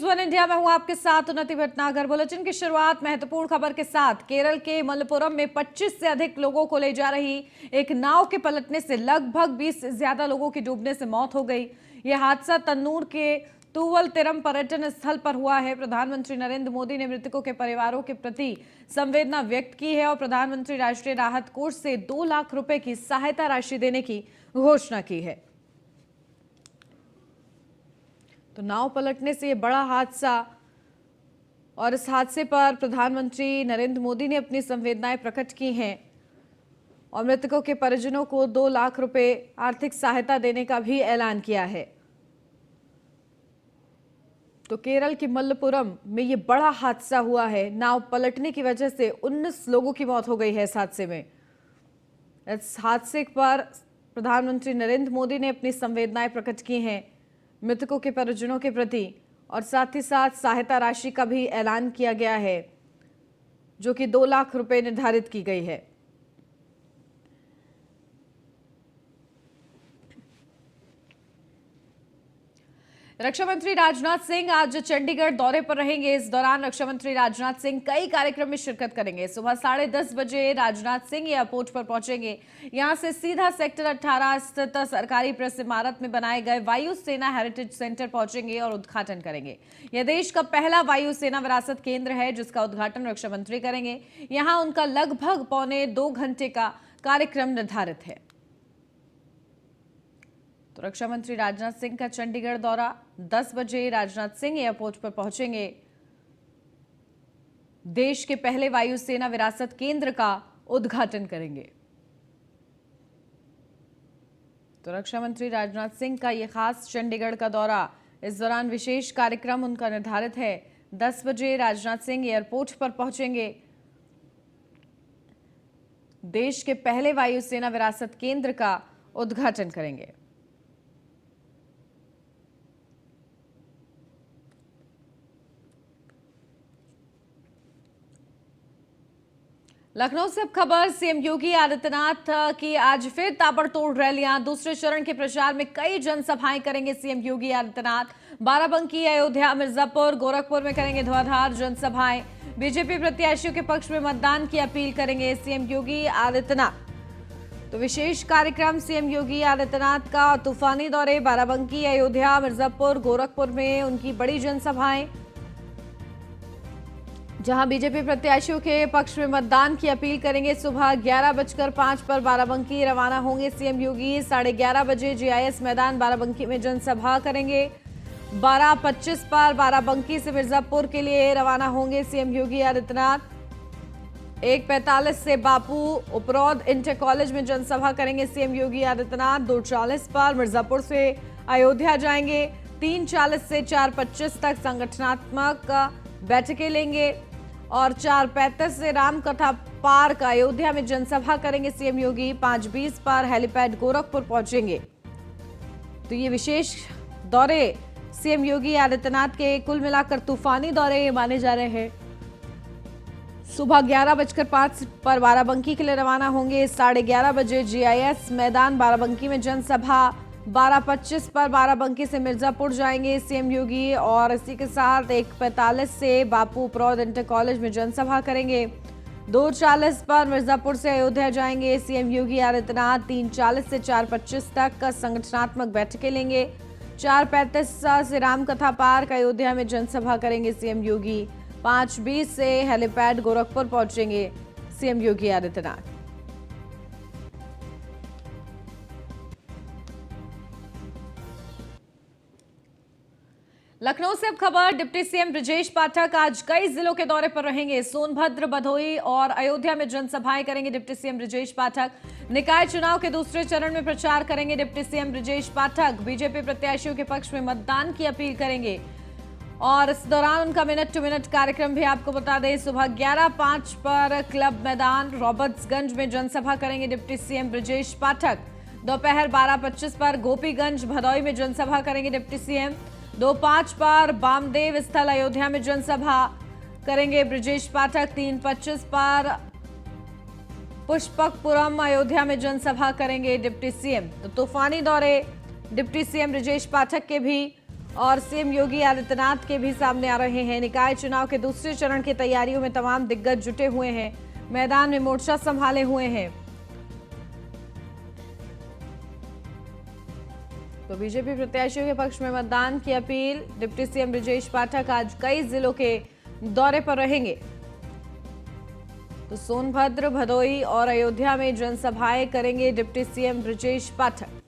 News one India में हूं आपके साथ उन्नति भटनागर। बुलेटिन की शुरुआत महत्वपूर्ण खबर के साथ। केरल के मलप्पुरम में 25 से अधिक लोगों को ले जा रही एक नाव के पलटने से लगभग 20 से ज्यादा लोगों की डूबने से मौत हो गई। यह हादसा तन्नूर के तूवलतिरम पर्यटन स्थल पर हुआ है। प्रधानमंत्री नरेंद्र मोदी ने मृतकों के परिवारों के प्रति संवेदना व्यक्त की है और प्रधानमंत्री राष्ट्रीय राहत कोष से 2 लाख रुपए की सहायता राशि देने की घोषणा की है। तो नाव पलटने से यह बड़ा हादसा, और इस हादसे पर प्रधानमंत्री नरेंद्र मोदी ने अपनी संवेदनाएं प्रकट की हैं और मृतकों के परिजनों को 2 लाख रुपए आर्थिक सहायता देने का भी ऐलान किया है। तो केरल के मलप्पुरम में यह बड़ा हादसा हुआ है। नाव पलटने की वजह से 19 लोगों की मौत हो गई है इस हादसे में। इस हादसे पर प्रधानमंत्री नरेंद्र मोदी ने अपनी संवेदनाएं प्रकट की हैं मृतकों के परिजनों के प्रति, और साथ ही साथ सहायता राशि का भी ऐलान किया गया है जो कि 2 लाख रुपए निर्धारित की गई है। रक्षा मंत्री राजनाथ सिंह आज चंडीगढ़ दौरे पर रहेंगे। इस दौरान रक्षा मंत्री राजनाथ सिंह कई कार्यक्रम में शिरकत करेंगे। सुबह 10:30 बजे राजनाथ सिंह एयरपोर्ट पर पहुंचेंगे। यहां से सीधा सेक्टर 18 स्थित सरकारी प्रेस इमारत में बनाए गए वायुसेना हेरिटेज सेंटर पहुंचेंगे और उद्घाटन करेंगे। यह देश का पहला वायुसेना विरासत केंद्र है जिसका उद्घाटन रक्षा मंत्री करेंगे। यहां उनका लगभग 1.25 घंटे का कार्यक्रम निर्धारित है। तो रक्षा मंत्री राजनाथ सिंह का चंडीगढ़ दौरा, 10 बजे राजनाथ सिंह एयरपोर्ट पर पहुंचेंगे। देश के पहले वायुसेना विरासत केंद्र का उद्घाटन करेंगे। तो रक्षा मंत्री राजनाथ सिंह का यह खास चंडीगढ़ का दौरा, इस दौरान विशेष कार्यक्रम उनका निर्धारित है। 10 बजे राजनाथ सिंह एयरपोर्ट पर पहुंचेंगे। देश के पहले वायुसेना विरासत केंद्र का उद्घाटन करेंगे। लखनऊ से अब खबर। सीएम योगी आदित्यनाथ की आज फिर ताबड़तोड़ रैलियां। दूसरे चरण के प्रचार में कई जनसभाएं करेंगे सीएम योगी आदित्यनाथ। बाराबंकी, अयोध्या, मिर्जापुर, गोरखपुर में करेंगे धुआंधार जनसभाएं। बीजेपी प्रत्याशियों के पक्ष में मतदान की अपील करेंगे सीएम योगी आदित्यनाथ। तो विशेष कार्यक्रम सीएम योगी आदित्यनाथ का तूफानी दौरे, बाराबंकी, अयोध्या, मिर्जापुर, गोरखपुर में उनकी बड़ी जनसभाएं, जहां बीजेपी प्रत्याशियों के पक्ष में मतदान की अपील करेंगे। सुबह 11:05 पर बाराबंकी रवाना होंगे सीएम योगी। 11:30 बजे जीआईएस मैदान बाराबंकी में जनसभा करेंगे। 12:25 पर बाराबंकी से मिर्जापुर के लिए रवाना होंगे सीएम योगी आदित्यनाथ। 1:45 से बापू उपरौद इंटर कॉलेज में जनसभा करेंगे सीएम योगी आदित्यनाथ। 2:40 पर मिर्जापुर से अयोध्या जाएंगे। 3:40 से 4:25 तक संगठनात्मक बैठकें लेंगे और 4:35 से रामकथा पार्क अयोध्या में जनसभा करेंगे सीएम योगी। 5:20 पर हेलीपैड गोरखपुर पहुंचेंगे। तो ये विशेष दौरे सीएम योगी आदित्यनाथ के कुल मिलाकर तूफानी दौरे माने जा रहे हैं। सुबह 11:05 पर बाराबंकी के लिए रवाना होंगे। 11:30 बजे जीआईएस मैदान बाराबंकी में जनसभा। 12:25 पर बाराबंकी से मिर्जापुर जाएंगे सीएम योगी और इसी के साथ 1:45 से बापू उपरौद इंटर कॉलेज में जनसभा करेंगे। 2:40 पर मिर्जापुर से अयोध्या जाएंगे सीएम योगी आदित्यनाथ। 3:40 से 4:25 तक संगठनात्मक बैठकें लेंगे। 4:35 से रामकथा पार्क अयोध्या में जनसभा करेंगे सीएम योगी। 5:20 से हेलीपैड गोरखपुर पहुंचेंगे सीएम योगी आदित्यनाथ। लखनऊ से अब खबर। डिप्टी सीएम ब्रजेश पाठक आज कई जिलों के दौरे पर रहेंगे। सोनभद्र, भदोही और अयोध्या में जनसभाएं करेंगे डिप्टी सीएम ब्रजेश पाठक। निकाय चुनाव के दूसरे चरण में प्रचार करेंगे deputy CM Brajesh Pathak. BJP प्रत्याशियों के पक्ष में मतदान की अपील करेंगे और इस दौरान उनका मिनट टू मिनट कार्यक्रम भी आपको बता दें। सुबह 11:05 पर क्लब मैदान रॉबर्ट्सगंज में जनसभा करेंगे डिप्टी सीएम ब्रजेश पाठक। दोपहर 12:25 पर गोपीगंज, भदोही में जनसभा करेंगे डिप्टी सीएम। 2:05 पर बामदेव स्थल अयोध्या में जनसभा करेंगे ब्रजेश पाठक। 3:25 पर पुष्पकपुरम अयोध्या में जनसभा करेंगे डिप्टी सीएम। तो तूफानी दौरे डिप्टी सीएम ब्रजेश पाठक के भी और सीएम योगी आदित्यनाथ के भी सामने आ रहे हैं। निकाय चुनाव के दूसरे चरण की तैयारियों में तमाम दिग्गज जुटे हुए हैं, मैदान में मोर्चा संभाले हुए हैं। तो बीजेपी प्रत्याशियों के पक्ष में मतदान की appeal. Deputy CM Brajesh Pathak आज कई जिलों के दौरे पर रहेंगे। तो सोनभद्र, भदोही और अयोध्या में जनसभाएं करेंगे डिप्टी सीएम ब्रजेश पाठक।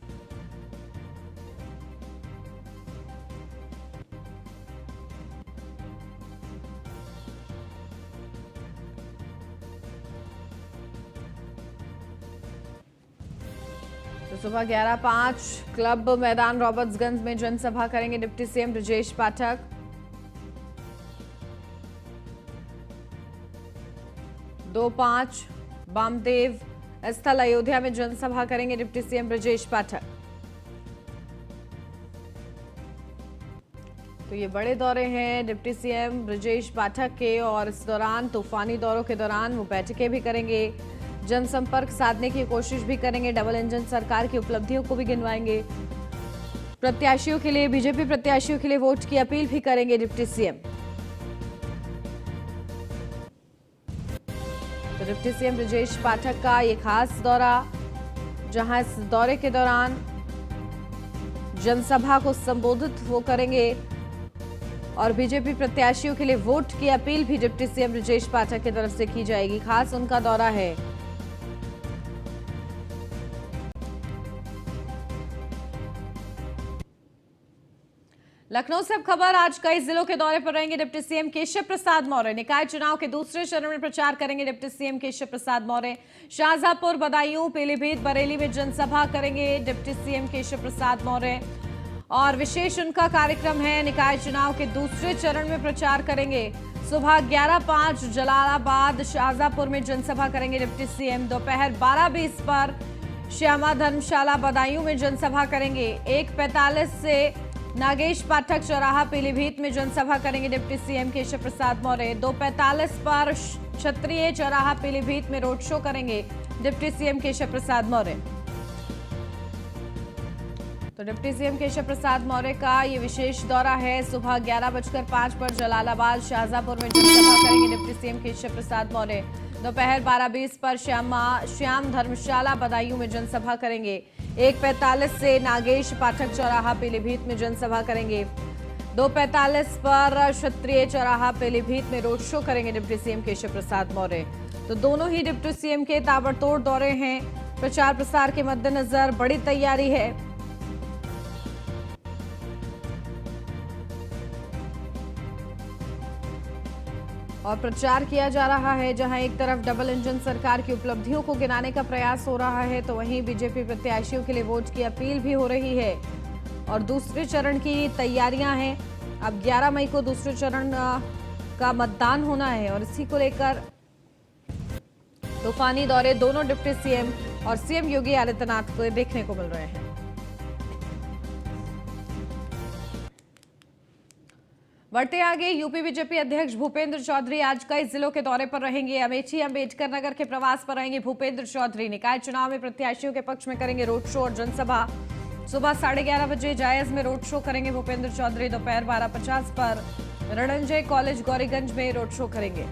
तो सुबह 11:05 क्लब मैदान रॉबर्ट्सगंज में जनसभा करेंगे डिप्टी सीएम ब्रजेश पाठक। 2:05 बामदेव स्थल अयोध्या में जनसभा करेंगे डिप्टी सीएम ब्रजेश पाठक। तो ये बड़े दौरे हैं डिप्टी सीएम ब्रजेश पाठक के, और इस दौरान तूफानी दौरों के दौरान वो बैठकें भी करेंगे, जनसंपर्क साधने की कोशिश भी करेंगे, डबल इंजन सरकार की उपलब्धियों को भी गिनवाएंगे। प्रत्याशियों के लिए, बीजेपी प्रत्याशियों के लिए वोट की अपील भी करेंगे डिप्टी सीएम। तो डिप्टी सीएम ब्रजेश पाठक का ये खास दौरा, जहां इस दौरे के दौरान जनसभा को संबोधित वो करेंगे और बीजेपी प्रत्याशियों के लिए वोट की अपील भी डिप्टी सीएम ब्रजेश पाठक की तरफ से की जाएगी। खास उनका दौरा है। लखनऊ से अब खबर, आज कई जिलों के दौरे पर रहेंगे डिप्टी सीएम केशव प्रसाद मौर्य। निकाय चुनाव के दूसरे चरण में प्रचार करेंगे डिप्टी सीएम केशव प्रसाद मौर्य। शाहजहांपुर, बदायूं, पीलीभीत, बरेली में जनसभा करेंगे डिप्टी सीएम केशव प्रसाद मौर्य, और विशेष उनका कार्यक्रम है। निकाय चुनाव के दूसरे चरण में प्रचार करेंगे। सुबह 11:05 जलालाबाद, शाहजहांपुर में जनसभा करेंगे डिप्टी सीएम। दोपहर 12:20 पर श्यामा धर्मशाला, बदायूं में जनसभा करेंगे। 1:45 से नागेश पाठक चौराहा, पीलीभीत में जनसभा करेंगे डिप्टी सीएम केशव प्रसाद मौर्य। 2:45 पर क्षत्रिय चौराहा, पीलीभीत में रोड शो करेंगे डिप्टी सीएम केशव प्रसाद मौर्य। तो डिप्टी सीएम केशव प्रसाद मौर्य का ये विशेष दौरा है। सुबह 11:05 पर जलालाबाद, शाहजहांपुर में जनसभा करेंगे डिप्टी सीएम केशव प्रसाद मौर्य। दोपहर 12:20 पर श्याम धर्मशाला, बदायूं में जनसभा करेंगे। 1:45 से नागेश पाठक चौराहा, पीलीभीत में जनसभा करेंगे। 2:45 पर क्षत्रिय चौराहा, पीलीभीत में रोड शो करेंगे डिप्टी सीएम केशव प्रसाद मौर्य। तो दोनों ही डिप्टी सीएम के ताबड़तोड़ दौरे हैं। प्रचार प्रसार के मद्देनजर बड़ी तैयारी है। और प्रचार किया जा रहा है, जहां एक तरफ डबल इंजन सरकार की उपलब्धियों को गिनाने का प्रयास हो रहा है, तो वहीं बीजेपी प्रत्याशियों के लिए वोट की अपील भी हो रही है। और दूसरे चरण की तैयारियां हैं। अब 11 मई को दूसरे चरण का मतदान होना है, और इसी को लेकर तूफानी दौरे दोनों डिप्टी सीएम और सीएम योगी आदित्यनाथ को देखने को मिल रहे हैं। बढ़ते आगे, यूपी बीजेपी अध्यक्ष भूपेंद्र चौधरी आज कई जिलों के दौरे पर रहेंगे। अमेठी, अंबेडकर नगर के प्रवास पर रहेंगे भूपेंद्र चौधरी। निकाय चुनाव में प्रत्याशियों के पक्ष में करेंगे रोड शो और जनसभा। सुबह 11:30 बजे जायज में रोड शो करेंगे भूपेंद्र चौधरी। दोपहर 12:50 पर रणंजय कॉलेज, गौरीगंज में रोड शो करेंगे।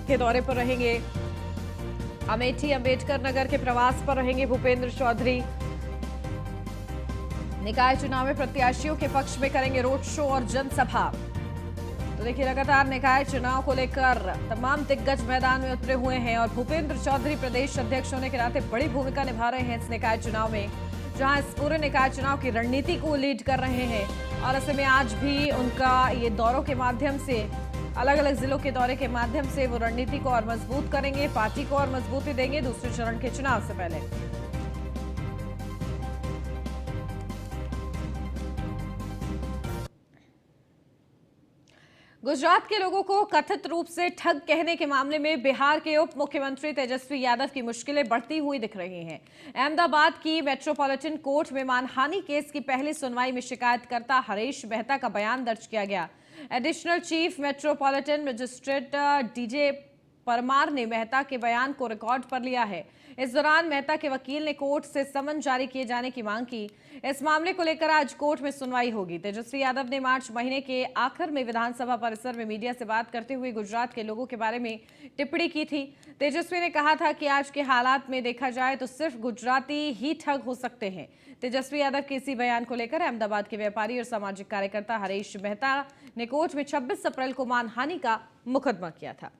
के दौरे पर रहेंगे। अमेठी, अंबेडकर नगर के प्रवास पर रहेंगे भूपेंद्र चौधरी। निकाय चुनाव में प्रत्याशियों के पक्ष में करेंगे रोड शो और जनसभा। तो देखिए, लगातार निकाय चुनाव को लेकर तमाम दिग्गज मैदान में उतरे हुए हैं, और भूपेंद्र चौधरी प्रदेश अध्यक्ष होने के नाते बड़ी भूमिका निभा रहे हैं इस निकाय चुनाव में, जहां इस पूरे निकाय चुनाव की रणनीति को लीड कर रहे हैं। और ऐसे में आज भी उनका ये दौरों के माध्यम से, अलग अलग जिलों के दौरे के माध्यम से वो रणनीति को और मजबूत करेंगे, पार्टी को और मजबूती देंगे दूसरे चरण के चुनाव से पहले। गुजरात के लोगों को कथित रूप से ठग कहने के मामले में बिहार के उप मुख्यमंत्री तेजस्वी यादव की मुश्किलें बढ़ती हुई दिख रही हैं। अहमदाबाद की मेट्रोपॉलिटन कोर्ट में मानहानि केस की पहली सुनवाई में शिकायतकर्ता हरीश मेहता का बयान दर्ज किया गया। Additional chief metropolitan magistrate DJ Parmar ने मेहता के बयान को रिकॉर्ड पर लिया है। इस दौरान मेहता के वकील ने कोर्ट से समन जारी किए जाने की मांग की। इस मामले को लेकर आज कोर्ट में सुनवाई होगी। तेजस्वी यादव ने मार्च महीने के आखिर में विधानसभा परिसर में मीडिया से बात करते हुए गुजरात के लोगों के बारे में टिप्पणी की थी। तेजस्वी ने कहा था कि आज के हालात में देखा जाए तो सिर्फ गुजराती ही ठग हो सकते हैं। तेजस्वी यादव के इसी बयान को लेकर अहमदाबाद के व्यापारी और सामाजिक कार्यकर्ता हरीश मेहता ने कोर्ट में 26 अप्रैल को मानहानि का मुकदमा किया था।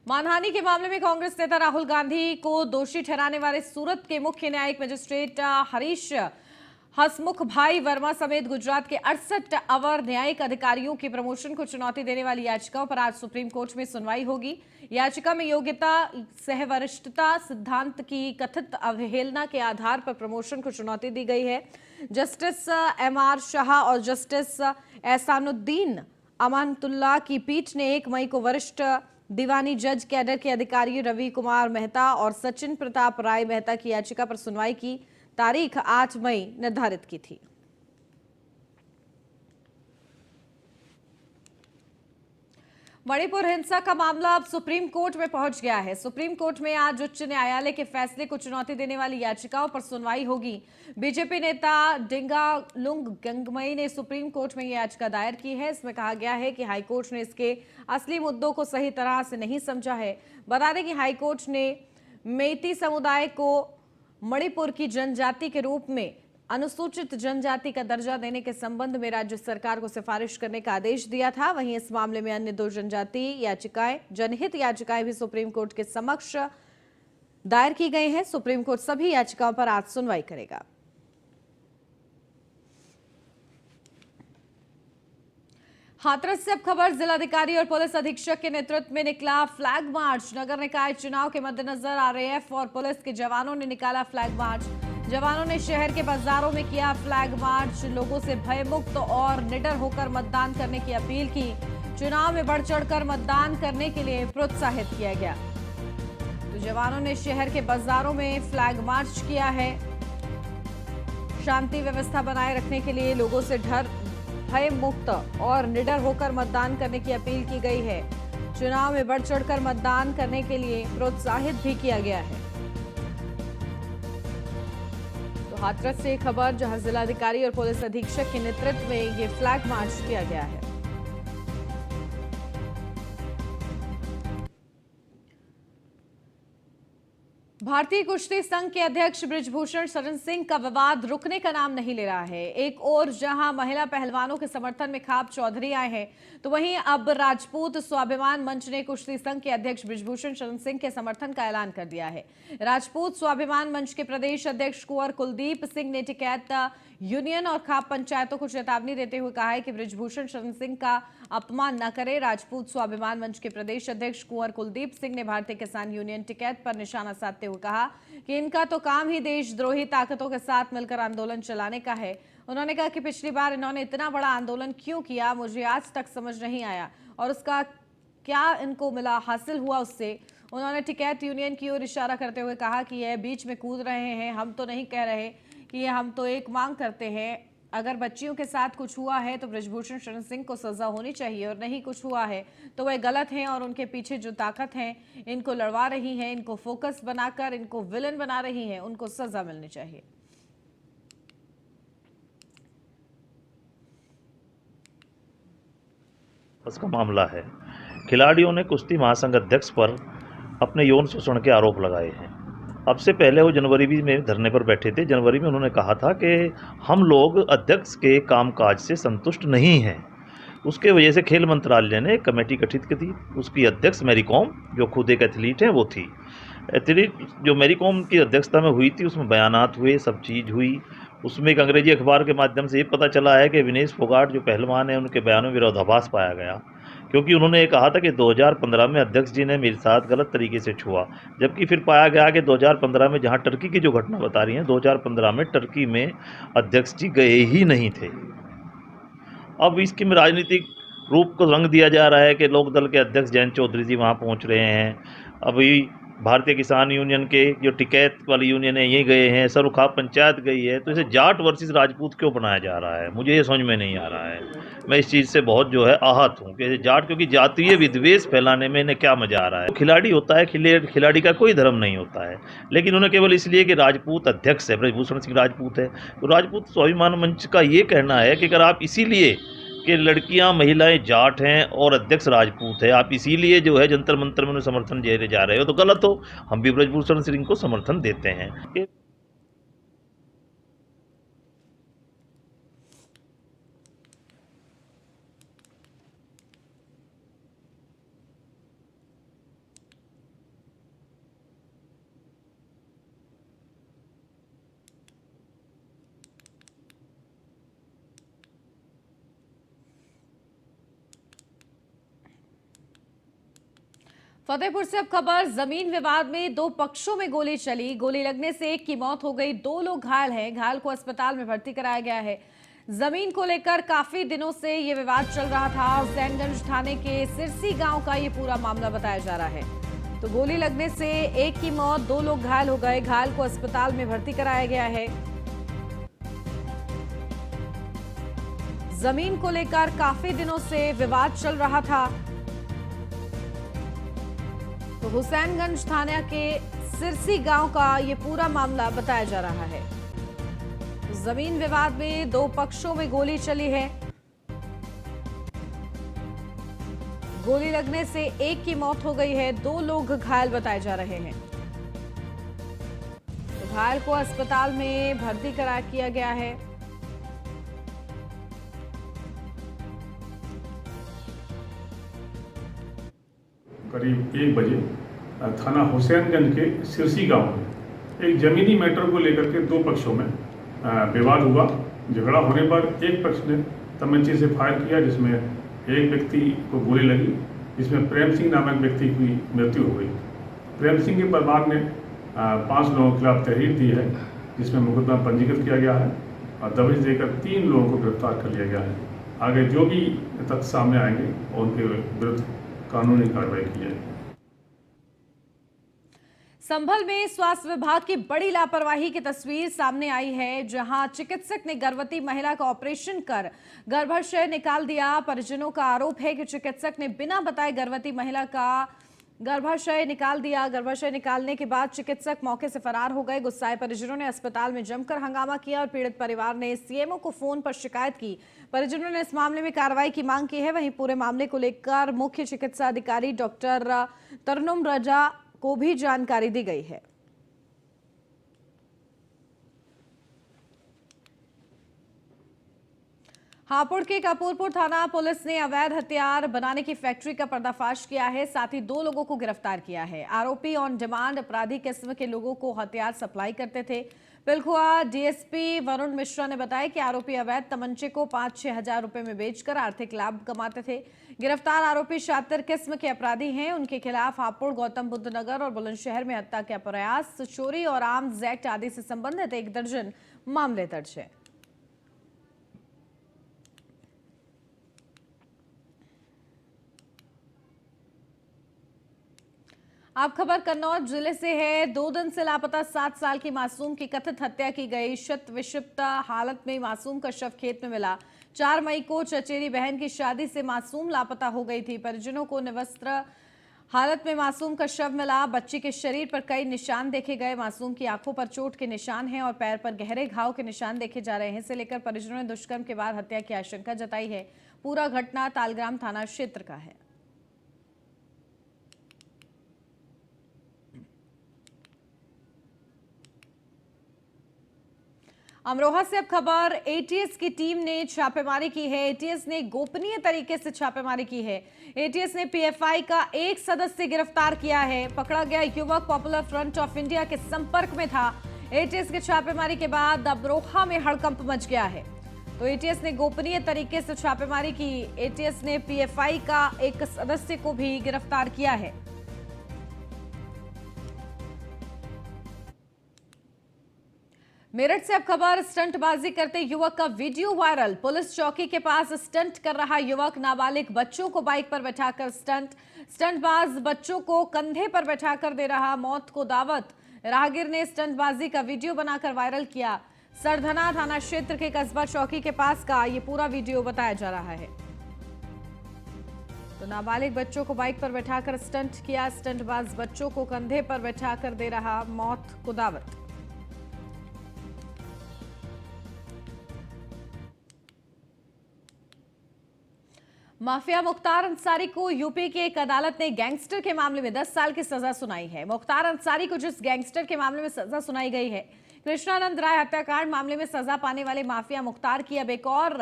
मानहानि के मामले में कांग्रेस नेता राहुल गांधी को दोषी ठहराने वाले सूरत के मुख्य न्यायिक मजिस्ट्रेट हरीश हसमुख भाई वर्मा समेत गुजरात के 68 अवर न्यायिक अधिकारियों की प्रमोशन को चुनौती देने वाली याचिकाओं पर आज सुप्रीम कोर्ट में सुनवाई होगी। याचिका में योग्यता सहवरिष्ठता सिद्धांत की कथित अवहेलना के आधार पर प्रमोशन को चुनौती दी गई है। जस्टिस एमआर शाह और जस्टिस एहसानुद्दीन अमानतुल्लाह की पीठ ने 1 मई को वरिष्ठ दीवानी जज कैडर के अधिकारी रवि कुमार मेहता और सचिन प्रताप राय मेहता की याचिका पर सुनवाई की तारीख 8 मई निर्धारित की थी। मणिपुर हिंसा का मामला अब सुप्रीम कोर्ट में पहुंच गया है। सुप्रीम कोर्ट में आज उच्च न्यायालय के फैसले को चुनौती देने वाली याचिकाओं पर सुनवाई होगी। बीजेपी नेता डिंगालुंग गंगमई ने सुप्रीम कोर्ट में यह याचिका दायर की है। इसमें कहा गया है कि हाईकोर्ट ने इसके असली मुद्दों को सही तरह से नहीं समझा है। बता दें कि हाईकोर्ट ने मेइती समुदाय को मणिपुर की जनजाति के रूप में अनुसूचित जनजाति का दर्जा देने के संबंध में राज्य सरकार को सिफारिश करने का आदेश दिया था। वहीं इस मामले में अन्य 2 जनजाति याचिकाएं जनहित याचिकाएं भी सुप्रीम कोर्ट के समक्ष दायर की गई हैं। सुप्रीम कोर्ट सभी याचिकाओं पर आज सुनवाई करेगा। हाथरस से अब खबर जिलाधिकारी और पुलिस अधीक्षक के नेतृत्व में निकला फ्लैग मार्च। नगर निकाय चुनाव के मद्देनजर आरएएफ और पुलिस के जवानों ने निकाला फ्लैग मार्च। जवानों ने शहर के बाजारों में किया फ्लैग मार्च। लोगों से भयमुक्त और निडर होकर मतदान करने की अपील की। चुनाव में बढ़ चढ़कर मतदान करने के लिए प्रोत्साहित किया गया। तो जवानों ने शहर के बाजारों में फ्लैग मार्च किया है। शांति व्यवस्था बनाए रखने के लिए लोगों से भय मुक्त और निडर होकर मतदान करने की अपील की गई है। चुनाव में बढ़ चढ़कर मतदान करने के लिए प्रोत्साहित भी किया गया है। तो हाथरस से खबर जहां जिलाधिकारी और पुलिस अधीक्षक के नेतृत्व में ये फ्लैग मार्च किया गया है। भारतीय कुश्ती संघ के अध्यक्ष बृजभूषण शरण सिंह का विवाद रुकने का नाम नहीं ले रहा है। एक ओर जहां महिला पहलवानों के समर्थन में खाप चौधरी आए हैं, तो वहीं अब राजपूत स्वाभिमान मंच ने कुश्ती संघ के अध्यक्ष बृजभूषण शरण सिंह के समर्थन का ऐलान कर दिया है। राजपूत स्वाभिमान मंच के प्रदेश अध्यक्ष कुंवर कुलदीप सिंह ने टिकैत यूनियन और खाप पंचायतों को चेतावनी देते हुए कहा है कि बृजभूषण शरण सिंह का अपमान न करे। राजपूत स्वाभिमान मंच के प्रदेश अध्यक्ष कुंवर कुलदीप सिंह ने भारतीय किसान यूनियन टिकैत पर निशाना साधते हुए कहा कि इनका तो काम ही देशद्रोही ताकतों के साथ मिलकर आंदोलन चलाने का है। उन्होंने कहा कि पिछली बार इन्होंने इतना बड़ा आंदोलन क्यों किया, मुझे आज तक समझ नहीं आया और उसका क्या इनको मिला, हासिल हुआ उससे। उन्होंने टिकैत यूनियन की ओर इशारा करते हुए कहा कि यह बीच में कूद रहे हैं। हम तो नहीं कह रहे कि हम तो एक मांग करते हैं, अगर बच्चियों के साथ कुछ हुआ है तो बृजभूषण शरण सिंह को सजा होनी चाहिए और नहीं कुछ हुआ है तो वह गलत हैं और उनके पीछे जो ताकत है इनको लड़वा रही है, इनको फोकस बनाकर इनको विलन बना रही है, उनको सजा मिलनी चाहिए। उसका मामला है खिलाड़ियों ने कुश्ती महासंघ अध्यक्ष पर अपने यौन शोषण के आरोप लगाए हैं। अब से पहले वो जनवरी में धरने पर बैठे थे। जनवरी में उन्होंने कहा था कि हम लोग अध्यक्ष के कामकाज से संतुष्ट नहीं हैं। उसके वजह से खेल मंत्रालय ने एक कमेटी गठित की थी। उसकी अध्यक्ष मैरी कॉम, जो खुद एक एथलीट हैं, वो थी। एथलीट जो मैरी कॉम की अध्यक्षता में हुई थी, उसमें बयानात हुए, सब चीज़ हुई। उसमें एक अंग्रेजी अखबार के माध्यम से ये पता चला है कि विनेश फोगाट जो पहलवान है, उनके बयानों में विरोधाभास पाया गया, क्योंकि उन्होंने ये कहा था कि 2015 में अध्यक्ष जी ने मेरे साथ गलत तरीके से छुआ, जबकि फिर पाया गया कि 2015 में, जहां टर्की की जो घटना बता रही हैं, 2015 में टर्की में अध्यक्ष जी गए ही नहीं थे। अब इसके में राजनीतिक रूप को रंग दिया जा रहा है कि लोक दल के अध्यक्ष जयंत चौधरी जी वहाँ पहुँच रहे हैं। अभी भारतीय किसान यूनियन के जो टिकैत वाली यूनियन है ये गए हैं, सरुखा पंचायत गई है। तो इसे जाट वर्सेस राजपूत क्यों बनाया जा रहा है, मुझे ये समझ में नहीं आ रहा है। मैं इस चीज़ से बहुत जो है आहत हूँ कि जाट, क्योंकि जातीय विद्वेष फैलाने में इन्हें क्या मजा आ रहा है। खिलाड़ी होता है, खिलाड़ी का कोई धर्म नहीं होता है, लेकिन उन्हें केवल इसलिए कि राजपूत अध्यक्ष है, ब्रजभूषण सिंह राजपूत है, तो राजपूत स्वाभिमान मंच का ये कहना है कि अगर आप इसीलिए कि लड़कियां महिलाएं जाट हैं और अध्यक्ष राजपूत है, आप इसीलिए जो है जंतर मंतर में उन्हें समर्थन दे जा रहे हो, तो गलत हो। हम भी ब्रजभूषण सिंह को समर्थन देते हैं। फतेहपुर से अब खबर, जमीन विवाद में दो पक्षों में गोली चली। गोली लगने से एक की मौत हो गई, दो लोग घायल हैं। घायल को अस्पताल में भर्ती कराया गया है। जमीन को लेकर काफी दिनों से ये विवाद चल रहा था। हुसैनगंज थाने के सिरसी गांव का ये पूरा मामला बताया जा रहा है। तो गोली लगने से एक की मौत, दो लोग घायल हो गए। घायल को अस्पताल में भर्ती कराया गया है। जमीन को लेकर काफी दिनों से विवाद चल रहा था। तो हुसैनगंज थाना के सिरसी गांव का ये पूरा मामला बताया जा रहा है। जमीन विवाद में दो पक्षों में गोली चली है। गोली लगने से एक की मौत हो गई है, दो लोग घायल बताए जा रहे हैं। तो घायल को अस्पताल में भर्ती करा किया गया है। करीब 1 बजे थाना हुसैनगंज के सिरसी गांव में एक जमीनी मैटर को लेकर के दो पक्षों में विवाद हुआ। झगड़ा होने पर एक पक्ष ने तमंचे से फायर किया, जिसमें एक व्यक्ति को गोली लगी, जिसमें प्रेम सिंह नामक व्यक्ति की मृत्यु हो गई। प्रेम सिंह के परिवार ने 5 लोगों के खिलाफ तहरीर दी है, जिसमें मुकदमा पंजीकृत किया गया है और दबिश देकर 3 लोगों को गिरफ्तार कर लिया गया है। आगे जो भी तथ्य सामने आएंगे उनके विरुद्ध कानूनी कार्रवाई की जाएगी। संभल में स्वास्थ्य विभाग की बड़ी लापरवाही की तस्वीर सामने आई है, जहां चिकित्सक ने गर्भवती महिला का ऑपरेशन कर गर्भाशय निकाल दिया। परिजनों का आरोप है कि चिकित्सक ने बिना बताए गर्भवती महिला का गर्भाशय निकाल दिया। गर्भाशय निकालने के बाद चिकित्सक मौके से फरार हो गए। गुस्साए परिजनों ने अस्पताल में जमकर हंगामा किया और पीड़ित परिवार ने सीएमओ को फोन पर शिकायत की। परिजनों ने इस मामले में कार्रवाई की मांग की है। वहीं पूरे मामले को लेकर मुख्य चिकित्सा अधिकारी डॉक्टर तरनुम रजा को भी जानकारी दी गई है। हापुड़ के कपूरपुर थाना पुलिस ने अवैध हथियार बनाने की फैक्ट्री का पर्दाफाश किया है। साथ ही 2 लोगों को गिरफ्तार किया है। आरोपी ऑन डिमांड अपराधी किस्म के लोगों को हथियार सप्लाई करते थे। पिलखुआ डीएसपी वरुण मिश्रा ने बताया कि आरोपी अवैध तमंचे को 5-6 हजार रुपए में बेचकर आर्थिक लाभ कमाते थे। गिरफ्तार आरोपी शातिर किस्म के अपराधी हैं। उनके खिलाफ हापुड़, गौतम बुद्ध नगर और बुलंदशहर में हत्या के प्रयास, चोरी और आर्म्स एक्ट आदि से संबंधित 1 दर्जन मामले दर्ज है। आप खबर कन्नौज जिले से है। 2 दिन से लापता 7 साल की मासूम की कथित हत्या की गई। शत विक्षिप्त हालत में मासूम का शव खेत में मिला। 4 मई को चचेरी बहन की शादी से मासूम लापता हो गई थी। परिजनों को निवस्त्र हालत में मासूम का शव मिला। बच्ची के शरीर पर कई निशान देखे गए। मासूम की आंखों पर चोट के निशान हैं और पैर पर गहरे घाव के निशान देखे जा रहे हैं। इसे लेकर परिजनों ने दुष्कर्म के बाद हत्या की आशंका जताई है। पूरा घटना तालग्राम थाना क्षेत्र का है। अमरोहा से अब खबर, एटीएस की टीम ने छापेमारी की है। एटीएस ने गोपनीय तरीके से छापेमारी की है। एटीएस ने पीएफआई का एक सदस्य गिरफ्तार किया है। पकड़ा गया युवक पॉपुलर फ्रंट ऑफ इंडिया के संपर्क में था। एटीएस की छापेमारी के बाद अमरोहा में हड़कंप मच गया है। तो एटीएस ने गोपनीय तरीके से छापेमारी की। एटीएस ने पीएफआई का एक सदस्य को भी गिरफ्तार किया है। मेरठ से अब खबर, स्टंटबाजी करते युवक का वीडियो वायरल। पुलिस चौकी के पास स्टंट कर रहा युवक नाबालिग बच्चों को बाइक पर बैठाकर स्टंटबाज बच्चों को कंधे पर बैठाकर दे रहा मौत को दावत। राहगीर ने स्टंटबाजी का वीडियो बनाकर वायरल किया। सरधना थाना क्षेत्र के कस्बा चौकी के पास का ये पूरा वीडियो बताया जा रहा है। तो नाबालिग बच्चों को बाइक पर बैठाकर स्टंट किया। स्टंटबाज बच्चों को कंधे पर बैठाकर दे रहा मौत को दावत। माफिया मुख्तार अंसारी को यूपी की एक अदालत ने गैंगस्टर के मामले में 10 साल की सजा सुनाई है। मुख्तार अंसारी को जिस गैंगस्टर के मामले में सजा सुनाई गई है, कृष्णानंद राय हत्याकांड मामले में सजा पाने वाले माफिया मुख्तार की अब एक और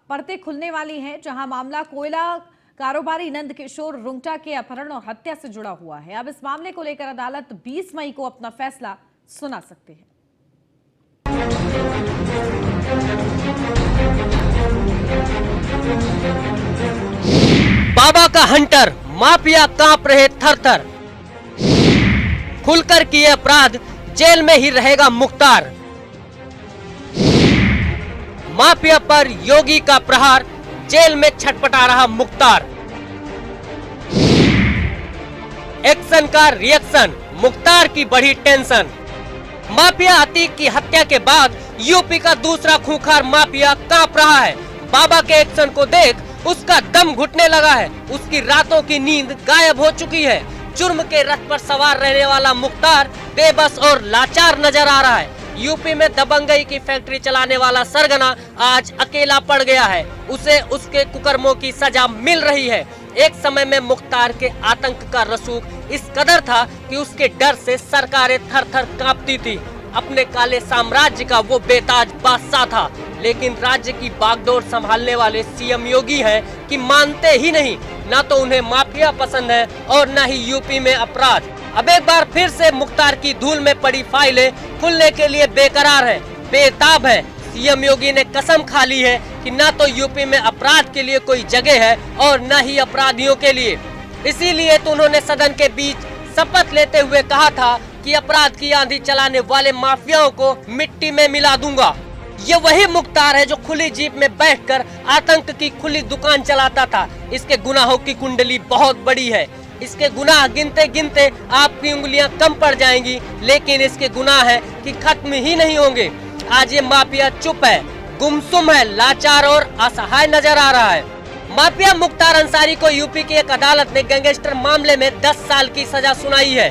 परतें खुलने वाली हैं, जहां मामला कोयला कारोबारी नंद किशोर रुंगटा के अपहरण और हत्या से जुड़ा हुआ है। अब इस मामले को लेकर अदालत 20 मई को अपना फैसला सुना सकती है। बाबा का हंटर, माफिया कांप रहे थर-थर। खुलकर किए अपराध, जेल में ही रहेगा मुख्तार। माफिया पर योगी का प्रहार, जेल में छटपटा रहा मुख्तार। एक्शन का रिएक्शन, मुख्तार की बढ़ी टेंशन। माफिया अतीक की हत्या के बाद यूपी का दूसरा खूंखार माफिया कांप रहा है। बाबा के एक्शन को देख उसका दम घुटने लगा है। उसकी रातों की नींद गायब हो चुकी है। जुर्म के रथ पर सवार रहने वाला मुख्तार बेबस और लाचार नजर आ रहा है। यूपी में दबंगई की फैक्ट्री चलाने वाला सरगना आज अकेला पड़ गया है। उसे उसके कुकर्मों की सजा मिल रही है। एक समय में मुख्तार के आतंक का रसूख इस कदर था कि उसके डर से सरकारें थर-थर कांपती थी। अपने काले साम्राज्य का वो बेताज बादशाह था, लेकिन राज्य की बागडोर संभालने वाले सीएम योगी हैं कि मानते ही नहीं। ना तो उन्हें माफिया पसंद है और न ही यूपी में अपराध। अब एक बार फिर से मुख्तार की धूल में पड़ी फाइलें खुलने के लिए बेकरार है, बेताब है। सीएम योगी ने कसम खा ली है कि न तो यूपी में अपराध के लिए कोई जगह है और न ही अपराधियों के लिए। इसीलिए तो उन्होंने सदन के बीच शपथ लेते हुए कहा था कि अपराध की आंधी चलाने वाले माफियाओं को मिट्टी में मिला दूंगा। ये वही मुख्तार है जो खुली जीप में बैठकर आतंक की खुली दुकान चलाता था। इसके गुनाहों की कुंडली बहुत बड़ी है। इसके गुनाह गिनते गिनते आपकी उंगलियां कम पड़ जाएंगी, लेकिन इसके गुनाह है कि खत्म ही नहीं होंगे। आज ये माफिया चुप है, गुमसुम है, लाचार और असहाय नजर आ रहा है। माफिया मुख्तार अंसारी को यूपी की एक अदालत ने गैंगस्टर मामले में 10 साल की सजा सुनाई है।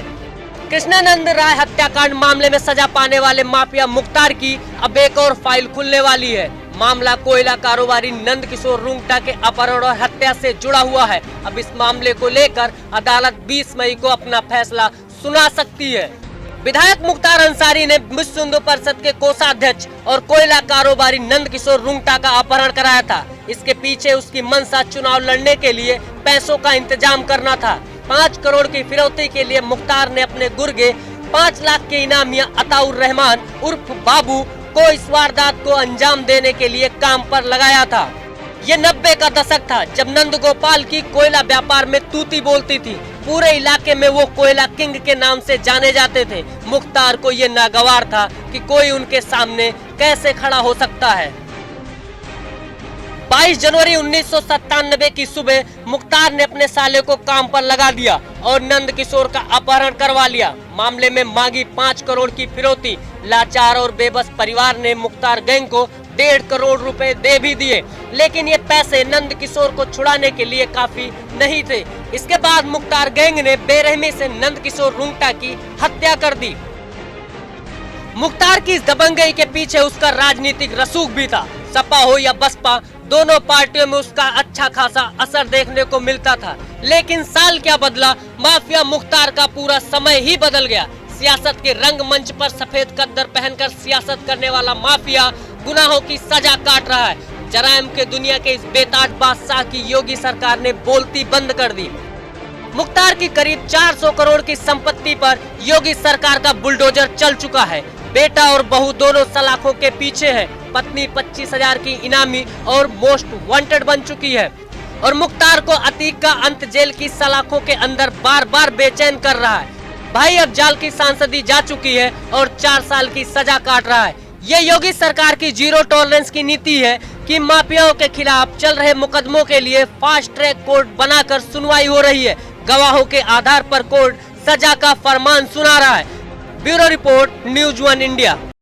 कृष्णानंद राय हत्याकांड मामले में सजा पाने वाले माफिया मुख्तार की अब एक और फाइल खुलने वाली है। मामला कोयला कारोबारी नंद किशोर रुंगटा के अपहरण और हत्या से जुड़ा हुआ है। अब इस मामले को लेकर अदालत 20 मई को अपना फैसला सुना सकती है। विधायक मुख्तार अंसारी ने विश्व हिंदू परिषद के कोषाध्यक्ष और कोयला कारोबारी नंद किशोर रुंगटा का अपहरण कराया था। इसके पीछे उसकी मंशा चुनाव लड़ने के लिए पैसों का इंतजाम करना था। 5 करोड़ की फिरौती के लिए मुख्तार ने अपने गुर्गे 5 लाख के इनामिया अताउर रहमान उर्फ बाबू को इस वारदात को अंजाम देने के लिए काम पर लगाया था। ये 90 का दशक था जब नंद गोपाल की कोयला व्यापार में तूती बोलती थी। पूरे इलाके में वो कोयला किंग के नाम से जाने जाते थे। मुख्तार को ये नागवार था कि कोई उनके सामने कैसे खड़ा हो सकता है। 22 जनवरी 1997 की सुबह मुख्तार ने अपने साले को काम पर लगा दिया और नंद किशोर का अपहरण करवा लिया। मामले में मांगी 5 करोड़ की फिरौती। लाचार और बेबस परिवार ने मुख्तार गैंग को 1.5 करोड़ रुपए दे भी दिए, लेकिन ये पैसे नंद किशोर को छुड़ाने के लिए काफी नहीं थे। इसके बाद मुख्तार गैंग ने बेरहमी से नंद किशोर रुंगटा की हत्या कर दी। मुख्तार की इस दबंगई के पीछे उसका राजनीतिक रसूख भी था। सपा हो या बसपा, दोनों पार्टियों में उसका अच्छा खासा असर देखने को मिलता था। लेकिन साल क्या बदला, माफिया मुख्तार का पूरा समय ही बदल गया। सियासत के रंगमंच पर सफेद कद्दर पहनकर सियासत करने वाला माफिया गुनाहों की सजा काट रहा है। जराइम के दुनिया के इस बेताज बादशाह की योगी सरकार ने बोलती बंद कर दी। मुख्तार की करीब 400 करोड़ की संपत्ति पर योगी सरकार का बुलडोजर चल चुका है। बेटा और बहू दोनों सलाखों के पीछे है। पत्नी 25,000 की इनामी और मोस्ट वांटेड बन चुकी है और मुख्तार को अतीक का अंत जेल की सलाखों के अंदर बार बार बेचैन कर रहा है। भाई अब जाल की सांसदी जा चुकी है और 4 साल की सजा काट रहा है। ये योगी सरकार की जीरो टॉलरेंस की नीति है कि माफियाओं के खिलाफ चल रहे मुकदमों के लिए फास्ट ट्रैक कोर्ट बनाकर सुनवाई हो रही है। गवाहों के आधार पर कोर्ट सजा का फरमान सुना रहा है। Bureau report, news 1 India.